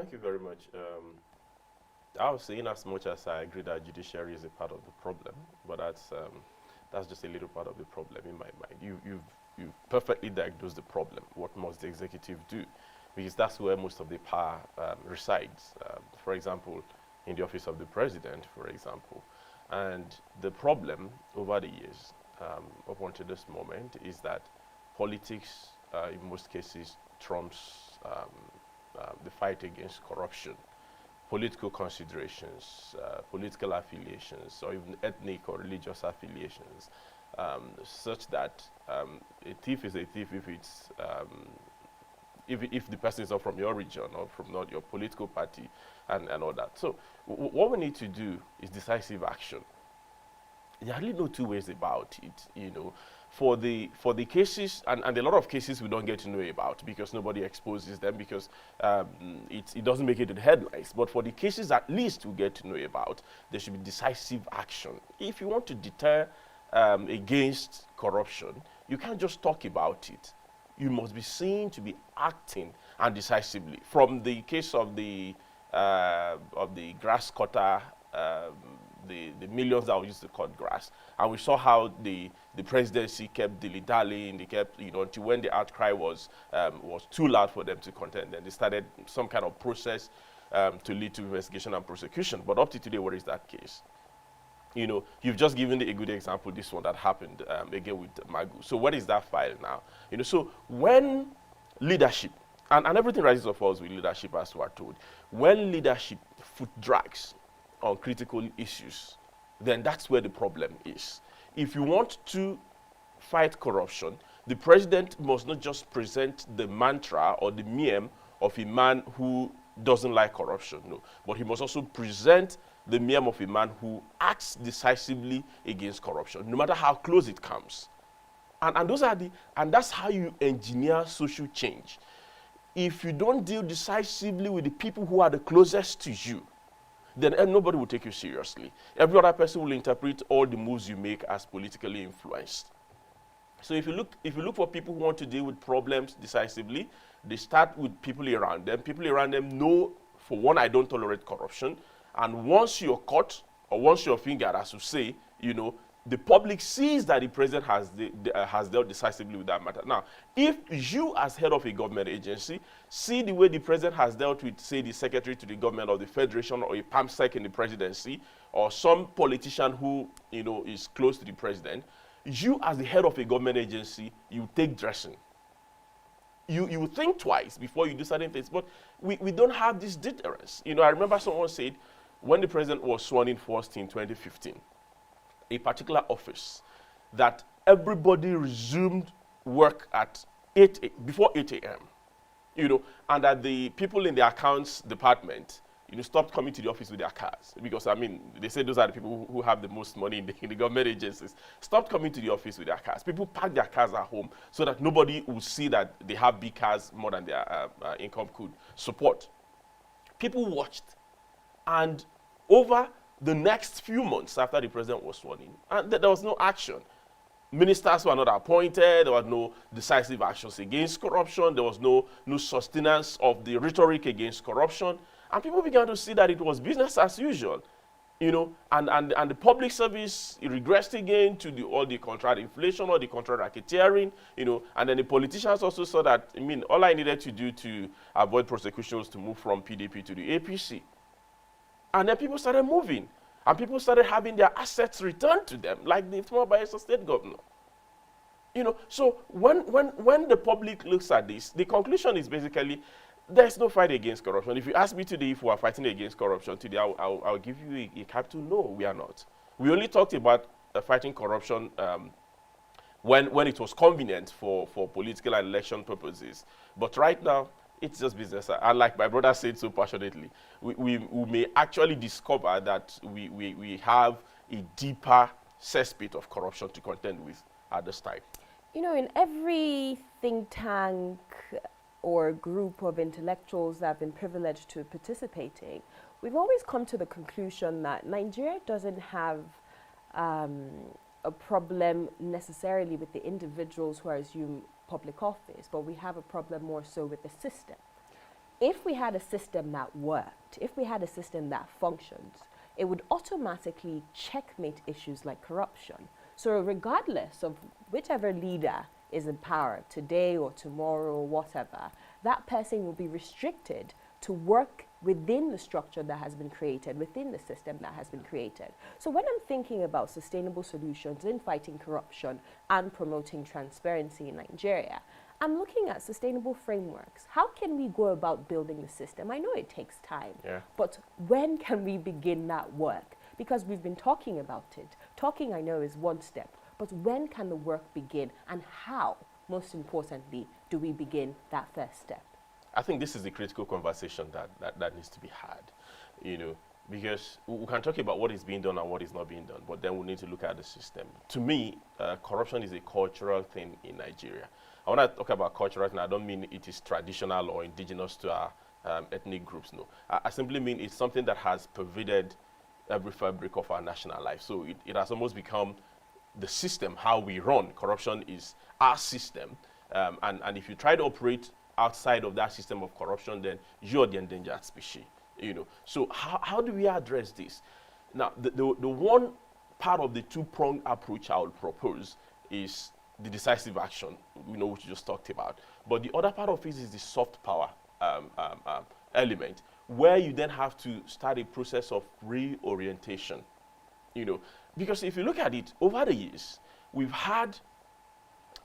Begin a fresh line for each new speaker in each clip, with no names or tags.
thank you very much. I was saying as much as I agree that judiciary is a part of the problem, but that's just a little part of the problem in my mind. You've perfectly diagnosed the problem. What must the executive do? Because that's where most of the power resides. For example, in the office of the president, for example. And the problem over the years, up until this moment, is that politics, in most cases, trumps the fight against corruption. Political considerations, political affiliations, or even ethnic or religious affiliations, such that a thief is a thief if it's if the person is not from your region or from not your political party and all that. So what we need to do is decisive action. There are really no two ways about it, you know. For the cases, and a lot of cases we don't get to know about because nobody exposes them because it doesn't make it to the headlines. But for the cases at least we get to know about, there should be decisive action. If you want to deter against corruption, you can't just talk about it. You must be seen to be acting and decisively. From the case of the grass cutter, the millions that were used to cut grass, and we saw how the presidency kept dilly-dallying. They kept, you know, until when the outcry was too loud for them to contend. Then they started some kind of process to lead to investigation and prosecution. But up to today, what is that case? You know, you've just given a good example, this one that happened again with Magu. So what is that file now? You know, so when leadership, and everything rises or falls with leadership, as we are told, when leadership foot drags on critical issues, then that's where the problem is. If you want to fight corruption, the president must not just present the mantra or the meme of a man who doesn't like corruption, no, but he must also present the meme of a man who acts decisively against corruption, no matter how close it comes. And that's how you engineer social change. If you don't deal decisively with the people who are the closest to you, then nobody will take you seriously. Every other person will interpret all the moves you make as politically influenced. So if you look for people who want to deal with problems decisively, they start with people around them. People around them know, for one, I don't tolerate corruption. And once you're caught, or once you're fingered, as you say, you know, the public sees that the president has dealt decisively with that matter. Now, if you as head of a government agency see the way the president has dealt with, say, the secretary to the government of the federation or a PAMSEC in the presidency, or some politician who, you know, is close to the president, you as the head of a government agency, you take dressing. You think twice before you do certain things, but we don't have this deterrence. You know, I remember someone said, when the president was sworn in first in 2015, a particular office, that everybody resumed work at before 8 a.m., you know, and that the people in the accounts department, you know, stopped coming to the office with their cars. Because, I mean, they say those are the people who have the most money in the government agencies. Stopped coming to the office with their cars. People park their cars at home so that nobody will see that they have big cars more than their income could support. People watched, and over the next few months after the president was sworn in, and there was no action. Ministers were not appointed. There was no decisive actions against corruption. There was no sustenance of the rhetoric against corruption. And people began to see that it was business as usual, you know, and the public service regressed again to all the contract inflation or the contract racketeering, you know, and then the politicians also saw that, I mean, all I needed to do to avoid prosecution was to move from PDP to the APC. And then people started moving, and people started having their assets returned to them, like the former Bayelsa state governor. You know, so when the public looks at this, the conclusion is basically, there's no fight against corruption. If you ask me today if we are fighting against corruption today, I'll give you a capital no, we are not. We only talked about fighting corruption when it was convenient for political and election purposes. But right now, it's just business. And like my brother said so passionately, we may actually discover that we have a deeper cesspit of corruption to contend with at this time.
You know, in every think tank or group of intellectuals that have been privileged to participating, we've always come to the conclusion that Nigeria doesn't have a problem necessarily with the individuals who are assumed public office, but we have a problem more so with the system. if we had a system that worked, if we had a system that functions, it would automatically checkmate issues like corruption. So regardless of whichever leader is in power today or tomorrow or whatever, that person will be restricted to work within the structure that has been created, within the system that has been created. So when I'm thinking about sustainable solutions in fighting corruption and promoting transparency in Nigeria, I'm looking at sustainable frameworks. How can we go about building the system? I know it takes time, but when can we begin that work? Because we've been talking about it. Talking, I know, is one step, but when can the work begin, and how, most importantly, do we begin that first step?
I think this is the critical conversation that needs to be had, because we can talk about what is being done and what is not being done, but then we need to look at the system. To me, corruption is a cultural thing in Nigeria. When I talk about cultural thing, I don't mean it is traditional or indigenous to our ethnic groups, no. I simply mean it's something that has pervaded every fabric of our national life. So it has almost become the system, how we run. Corruption is our system. And if you try to operate outside of that system of corruption, then you're the endangered species. So how do we address this? Now, the one part of the two-pronged approach I would propose is the decisive action, which you just talked about. But the other part of it is the soft power element, where you then have to start a process of reorientation. Because if you look at it, over the years, we've had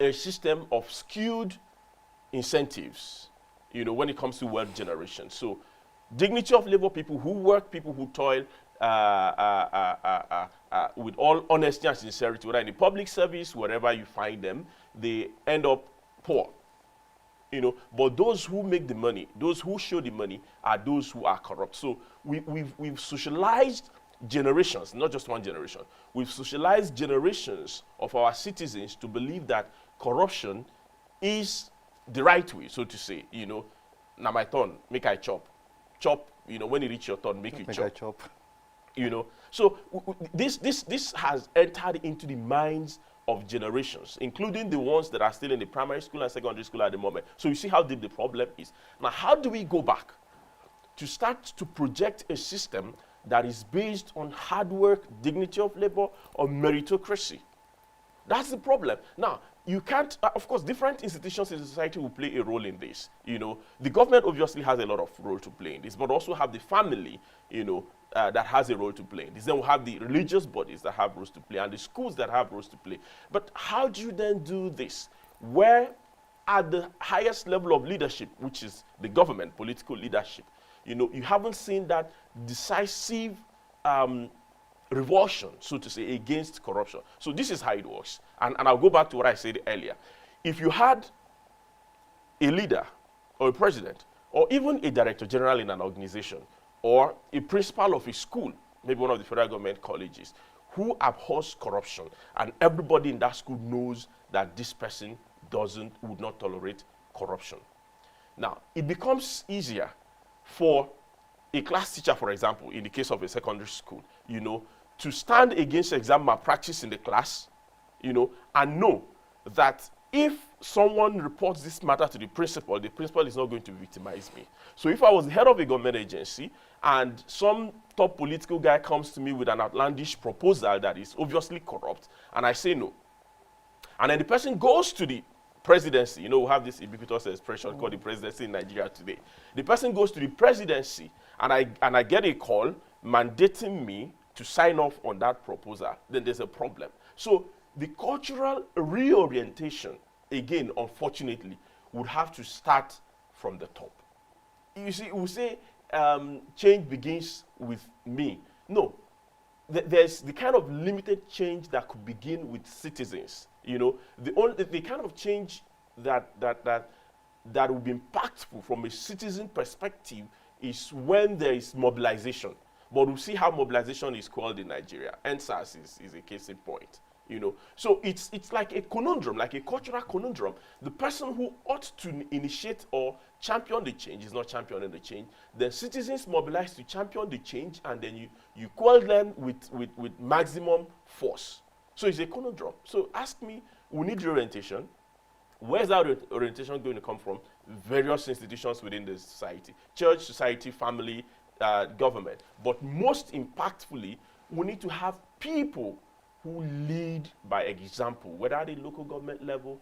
a system of skewed incentives, when it comes to wealth generation. So dignity of labor, people who work, people who toil, with all honesty and sincerity, whether in the public service, wherever you find them, they end up poor. But those who make the money, those who show the money, are those who are corrupt. So we've socialized generations, not just one generation. We've socialized generations of our citizens to believe that corruption is the right way, so to say. Now my turn, make I chop. Chop, when you reach your turn, make you chop.
I chop.
So this has entered into the minds of generations, including the ones that are still in the primary school and secondary school at the moment. So you see how deep the problem is. Now, how do we go back to start to project a system that is based on hard work, dignity of labor, or meritocracy? That's the problem. Now, you can't, of course, different institutions in society will play a role in this. The government obviously has a lot of role to play in this, but also have the family, that has a role to play in this. Then we'll have the religious bodies that have roles to play and the schools that have roles to play. But how do you then do this? Where at the highest level of leadership, which is the government, political leadership, you haven't seen that decisive revulsion, so to say, against corruption. So this is how it works. And I'll go back to what I said earlier. If you had a leader or a president or even a director general in an organization or a principal of a school, maybe one of the federal government colleges, who abhors corruption, and everybody in that school knows that this person would not tolerate corruption. Now, it becomes easier for a class teacher, for example, in the case of a secondary school, to stand against exam malpractice in the class, and know that if someone reports this matter to the principal is not going to victimize me. So if I was the head of a government agency and some top political guy comes to me with an outlandish proposal that is obviously corrupt, and I say no, and then the person goes to the presidency, we have this ubiquitous expression called the presidency in Nigeria today. The person goes to the presidency, and I get a call mandating me to sign off on that proposal, then there's a problem. So the cultural reorientation, again, unfortunately, would have to start from the top. You see, we say change begins with me. No, there's the kind of limited change that could begin with citizens. The kind of change that will be impactful from a citizen perspective is when there is mobilization. But we'll see how mobilization is called in Nigeria. NSAS is a case in point. So it's like a conundrum, like a cultural conundrum. The person who ought to initiate or champion the change is not championing the change. Then citizens mobilize to champion the change, and then you call them with maximum force. So it's a conundrum. So ask me, we need reorientation. Where's that orientation going to come from? various institutions within the society, church, society, family, government. But most impactfully, we need to have people who lead by example, whether at the local government level,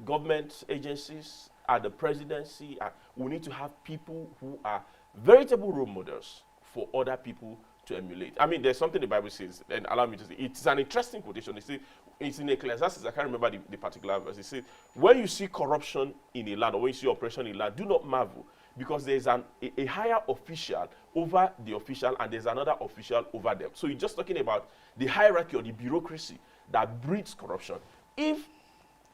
government agencies, at the presidency. We need to have people who are veritable role models for other people to emulate. I mean, there's something the Bible says, and allow me to say, it's an interesting quotation. It's in Ecclesiastes, I can't remember the particular verse. It says, when you see corruption in a land, or when you see oppression in a land, do not marvel, because there's a higher official over the official, and there's another official over them. So you're just talking about the hierarchy or the bureaucracy that breeds corruption. If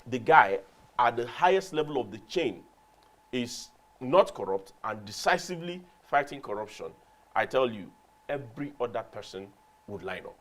the guy at the highest level of the chain is not corrupt and decisively fighting corruption, I tell you, every other person would line up.